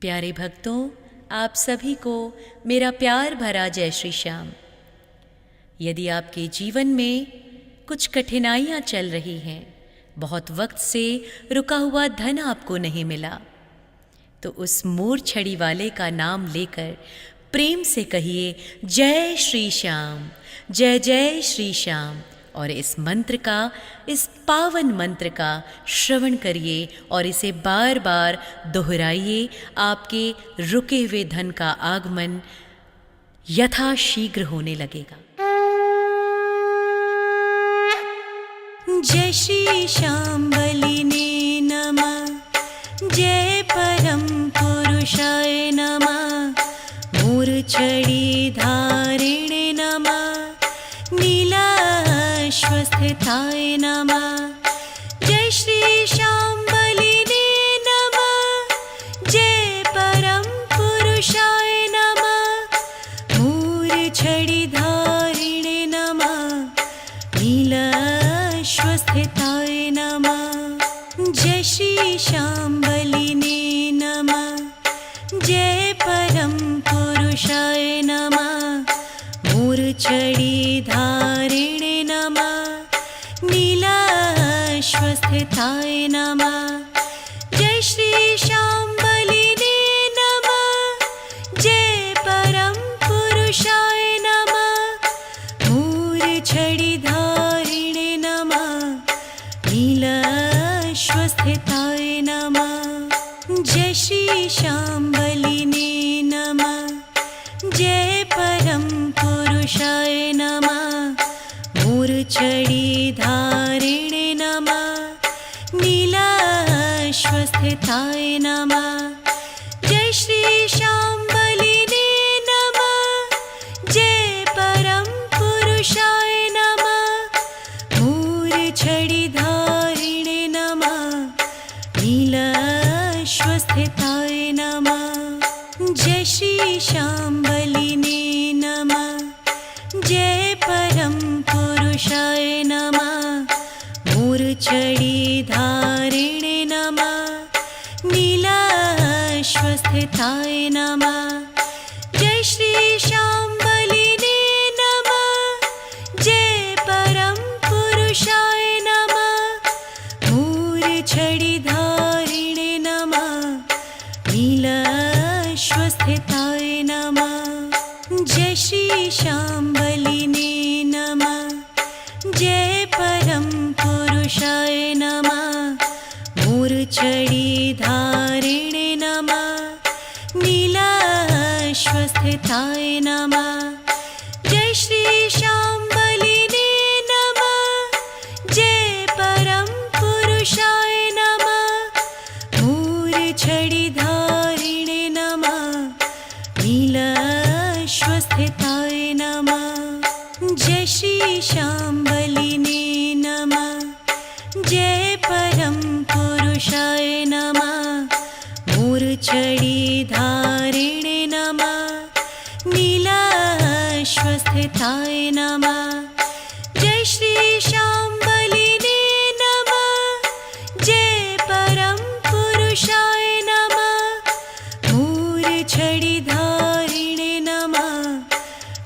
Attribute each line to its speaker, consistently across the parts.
Speaker 1: प्यारे भक्तों, आप सभी को मेरा प्यार भरा जय श्री श्याम। यदि आपके जीवन में कुछ कठिनाइयाँ चल रही हैं, बहुत वक्त से रुका हुआ धन आपको नहीं मिला, तो उस मोर छड़ी वाले का नाम लेकर प्रेम से कहिए जय श्री श्याम, जय जय श्री श्याम। और इस मंत्र का, इस पावन मंत्र का श्रवण करिए और इसे बार बार दोहराइए। आपके रुके हुए धन का आगमन यथाशीघ्र होने लगेगा।
Speaker 2: जय श्री श्याम बलिने नमः, जय परम पुरुषाय नमः, मूर्छड़ी धारिणे नमः, नीलाश्वस्थिताय नमः। जय श्री श्याम बलिने नमः, जय परम पुरुषाय नमः, मूर्छड़ी धारिणे नमः, नीलाश्वस्थिताय नमः। जय श्री श्याम बलिने नमः, जय परम पुरुषाय नमः, मूर्छड़ी धारिणे नमः, नीलाश्वस्थिताय नमः। जय श्री श्याम बलिने नमः, जय परम पुरुषाय नमः, मूर्छड़ी धारिणे नमः, नीलाश्वस्थिताय नमः। जय श्री श्याम बलिने नमः, जय परम पुरुषाय नमः, मूर्छड़ी धारिणे नमः, नीलाश्वस्थिताय नमः। जय श्री श्याम बलिने नमः, जय परम पुरुषाय नमः, मूर्छड़ी धारिणे नमः, नीलाश्वस्थिताय नमः। जय श्री श्याम बलिने नमः, जय परम पुरुषाय नमः, मूर्छड़ी धारिणे नमः, नीलाश्वस्थिताय नमः। जय श्री श्याम बलिने नमः, जय परम पुरुषाय नमः, मूर्छड़ी धारिणे नमः, नीलाश्वस्थिताय नमः। जय श्री श्याम बलिने नमः, जय परम पुरुषाय नमः, मूर्छड़ी धारिणे नमः, नीलाश्वस्थिताय नमः। जय श्री श्याम बलिने नमः, जय परम पुरुषाय नमः, मूर्छड़ी धारिणे नमः, नीलाश्वस्थिताय नमः। जय श्री श्याम बलिने नमः, जय परम पुरुषाय नमः, मूर्छड़ी धारिणे नमः, नीलाश्वस्थिताय नमः। जय श्री श्याम बलिने नमः, जय परम पुरुषाय नमः, मूर्छड़ी धारिणे नमः,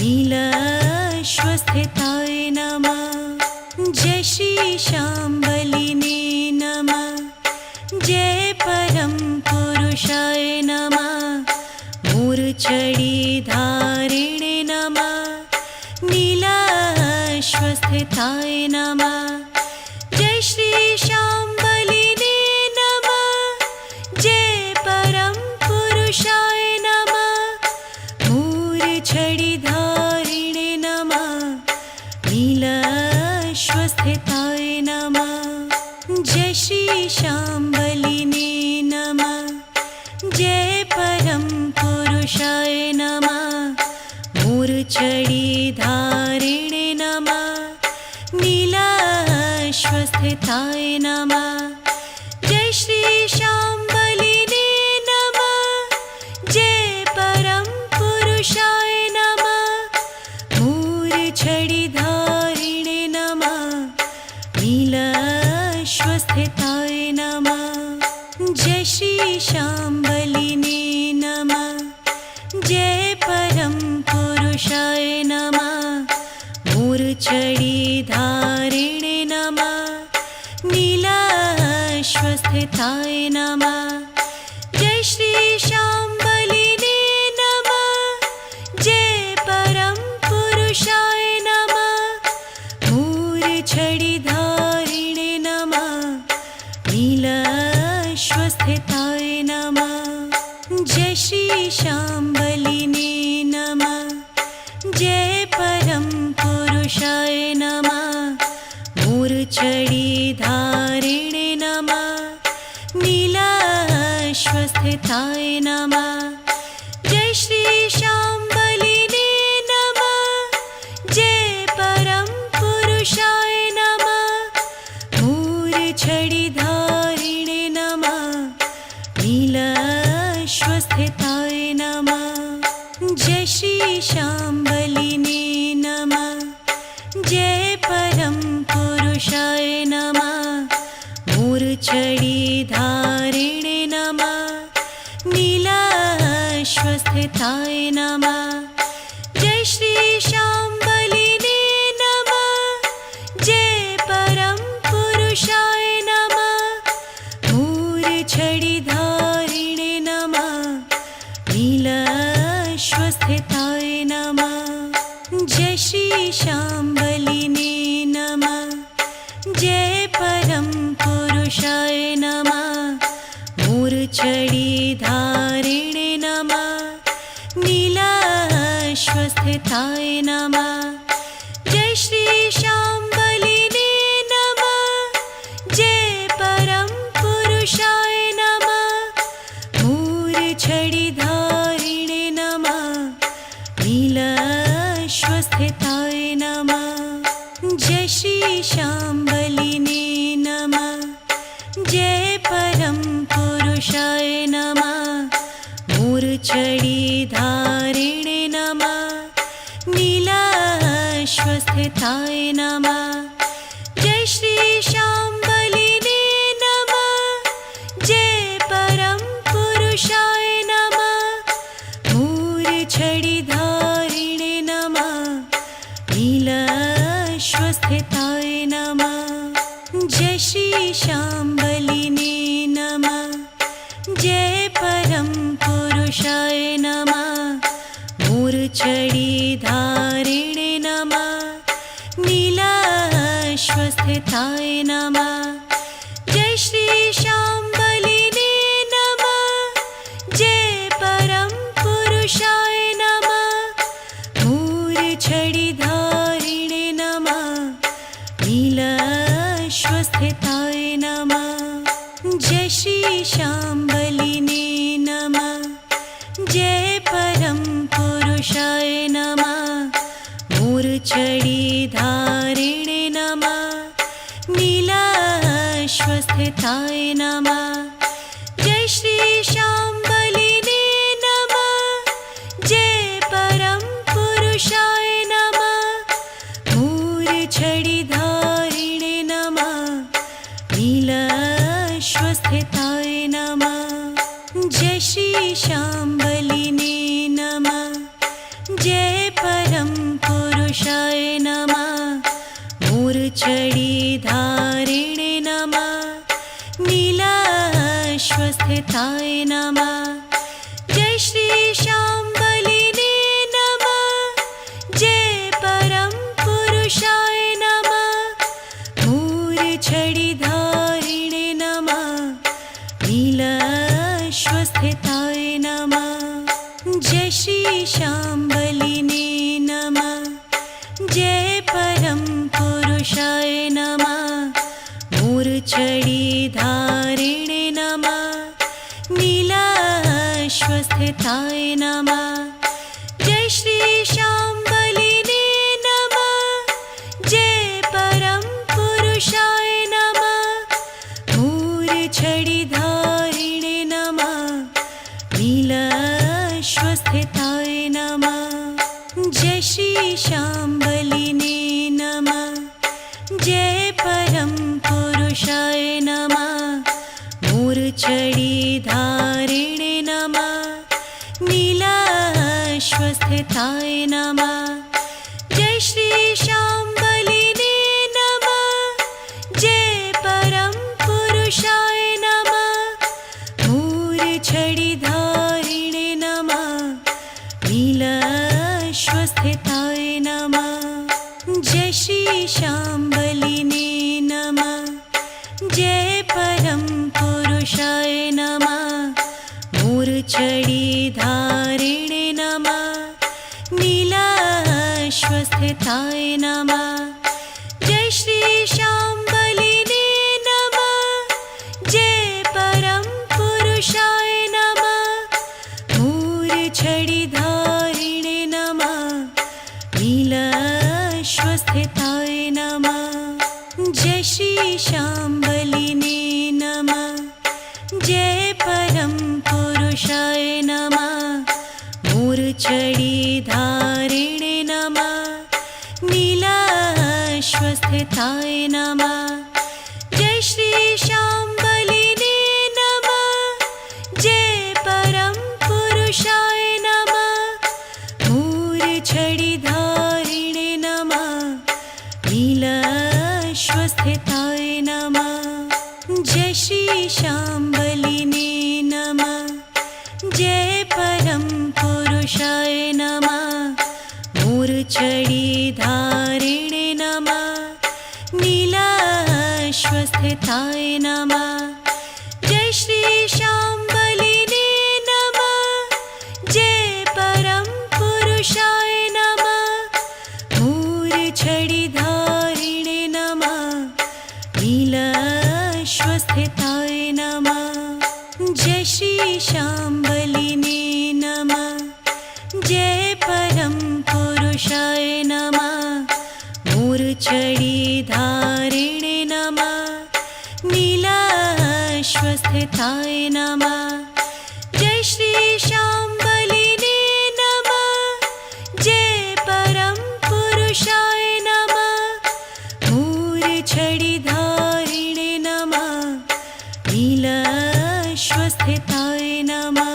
Speaker 2: नीलाश्वस्थिताय नमः। जय श्री श्याम बलिने नमः, जय परम पुरुषाय नमः, मूर्छड़ी धारिणे नमः, नीलाश्वस्थिताय नमः। जय श्री श्याम बलिने नमः, जय परम पुरुषाय नमः, मूर्छड़ी धारिणे नमः, नीलाश्वस्थिताय नमः। जय श्री श्याम बलिने नमः, जय परम पुरुषाय नमः, मूर्छड़ी धारिणे नमः, नीलाश्वस्थिताय नमः। जय श्री श्याम बलिने नमः, जय परम पुरुषाय नमः, मूर्छड़ी धारिणे नमः, नीलाश्वस्थिताय नमः। जय श्री श्याम बलिने श्री शाम्बलिने नमः। जय परम पुरुषाय नमः। मूर्छिधारिणे नमः। नीलाश्वस्थिताय नमः। जय श्री शाम्बलिने नमः। जय परम पुरुषाय नमः। मूर्छिधारिणे नमः। नीलाश्वस्थिताय नमः। जय श्री शाम्बलिने नमः। जय परम पुरुषाय नमः। मूर्छिधारिणे नमः। नीलाश्वस्थिताय नमः। जय श्री शाम्बलिने नमः। जय परम पुरुषाय नमः। मूर्छिधारिणे नमः। नीलाश्वस्थिताय नमः। जय श्री शाम्बलिने नमः। जय परम पुरुषाय नमः। मूर्छिधारिणे नमः। नीलाश्वस्थिताय नमः। जय श्री शाम्बलिने नमः। जय परम पुरुषाय नमः। मूर्छिधारिणे नमः। नीलाश्वस्थिताय नमः। जय श्री शाम्बलिने नमः। जय परम पुरुषाय नमः। मूर्छिधारिणे नमः। नीलाश्वस्थिताय नमः। जय श्री शाम्बलिने नमः। जय परम पुरुषाय नमः। मूर्छिधारिणे नमः। नीलाश्वस्थिताय नमः। जय श्री शाम्बलिने नमः। जय परम पुरुषाय नमः। मूर्छिधारिणे नमः। नीलाश्वस्थिताय नमः। जय श्री शाम्बलिने नमः। जय परम पुरुषाय नमः। मूर्छिधारिणे नमः। नीलाश्वस्थिताय नमः। जय श्री शाम्बलिने नमः। जय परम पुरुषाय नमः। मूर्छिधारिणे नमः। नीलाश्वस्थिताय नमः। जय श्री शाम्बलिने नमः। जय परम पुरुषाय नमः। मूर्छिधारिणे नमः। नीलाश्वस्थिताय नमः। जय श्री शाम्बलिने नमः। जय परम पुरुषाय नमः। मूर्छिधारिणे नमः। नीलाश्वस्थिताय नमः। जय श्री शाम्बलिने नमः। जय परम पुरुषाय नमः। मूर्छिधारिणे नमः। नीलाश्वस्थिताय नमः। जय श्री शाम्बलिने नमः। जय परम पुरुषाय नमः। मूर्छिधारिणे नमः। नीलाश्वस्थिताय नमः। जय श्री शाम्बलिने नमः। जय परम पुरुषाय नमः। मूर्छिधारिणे नमः। नीलाश्वस्थिताय नमः। जय श्री शाम्बलिने नमः। जय परम पुरुषाय नमः। मूर्छिधारिणे नमः। नीलाश्वस्थिताय नमः। जय श्री शाम्बलिने नमः। जय परम पुरुषाय नमः। मूर्छिधारिणे नमः। नीलाश्वस्थिताय नमः। जय श्री शाम्बलिने नमः। जय परम पुरुषाय नमः। मूर्च्छिधारिणे नमः नीलाश्वस्थिताय नमः जय श्री शाम्बलिने नमः जय परम पुरुषाय नमः मूर्च्छिधारिणे नमः नीलाश्वस्थिताय नमः जय श्री शाम्बलिने नमः जय परम पुरुषाय नमः मूर्च्छिधारिणे नमः नीलाश्वस्थिताय नमः जय श्री शाम्बलिने नमः जय परम पुरुषाय नमः मूर्च्छिधारिणे नमः नीलाश्वस्थिताय नमः जय श्री शाम्बलिने नमः जय परम पुरुषाय नमः मूर्च्छिधारिणे नमः नीलाश्वस्थिताय नमः जय श्री शाम्बलिने नमः जय परम पुरुषाय नमः मूर्च्छिधारिणे नमः नीलाश्वस्थिताय नमः जय श्री शाम्बलिने नमः जय परम पुरुषाय नमः मूर्च्छिधारिणे नमः नीलाश्वस्थिताय नमः जय श्री शाम्बलिने नमः जय परम पुरुषाय नमः मूर्च्छिधारिणे नमः नीलाश्वस्थिताय नमः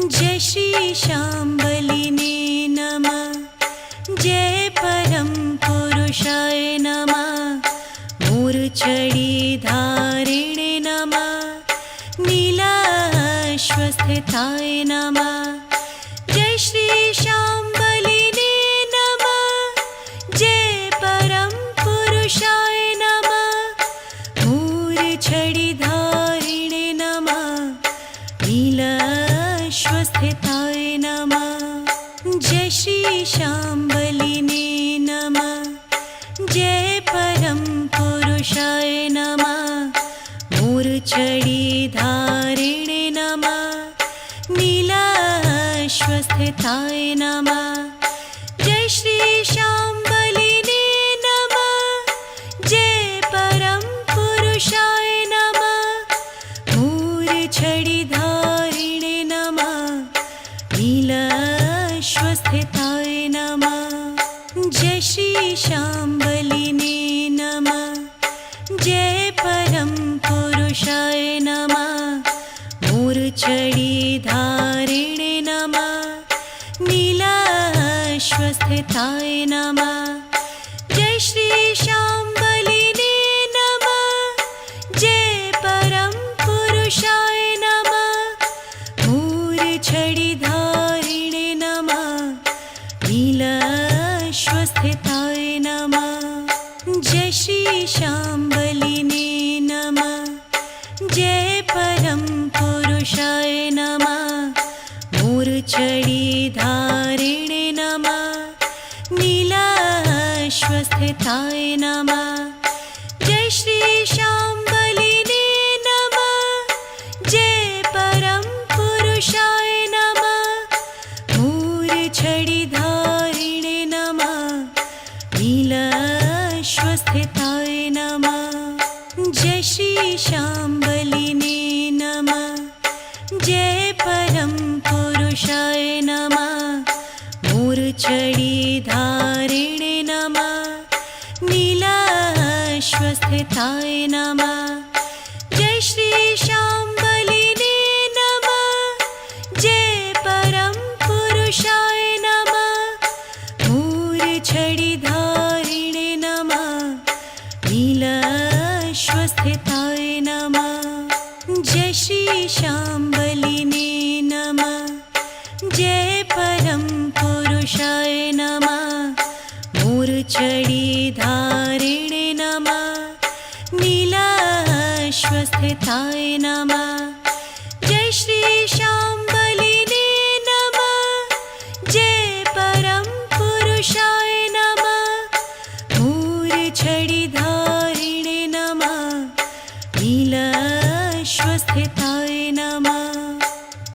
Speaker 2: जय श्री शाम्बलिने नमः जय परम पुरुषाय नमः मूर्च्छिधारिणे नमः नीलाश्वस्थिताय नमः जय श्री शाम्बलिने नमः जय परम पुरुषाय नमः मूर्च्छिधारिणे नमः नीलाश्वस्थिताय नमः जय श्री शाम्बलिने नमः जय परम पुरुषाय नमः मूर्च्छिधारिणे नमः नीलाश्वस्थिताय नमः जय श्री शाम्बलिने नमः जय परम पुरुषाय नमः मूर्च्छिधारिणे नमः नीलाश्वस्थिताय नमः जय श्री शाम्बलिने नमः जय परम पुरुषाय नमः मूर्च्छिधारिणे नमः नीलाश्वस्थिताय नमः जय श्री शाम्बलिने नमः जय परम पुरुषाय नमः मूर्च्छिधारिणे नमः नीलाश्वस्थिताय नमः जय श्री शाम्बलिने नमः जय परम पुरुषाय नमः मूर्च्छिधारिणे नमः नीलाश्वस्थिताय नमः जय श्री शाम्बलिने नमः जय परम पुरुषाय नमः मूर्च्छिधारिणे नमः नीलाश्वस्थिताय नमः जय श्री शाम्बलिने नमः जय परम पुरुषाय नमः मूर्च्छिधारिणे नमः नीलाश्वस्थिताय नमः जय श्री शाम्बलिने नमः जय परम पुरुषाय नमः मूर्च्छिधारिणे नमः नीलाश्वस्थिताय नमः जय श्री शाम्बलिने नमः जय परम पुरुषाय नमः मूर्च्छिधारिणे नमः नीलाश्वस्थिताय नमः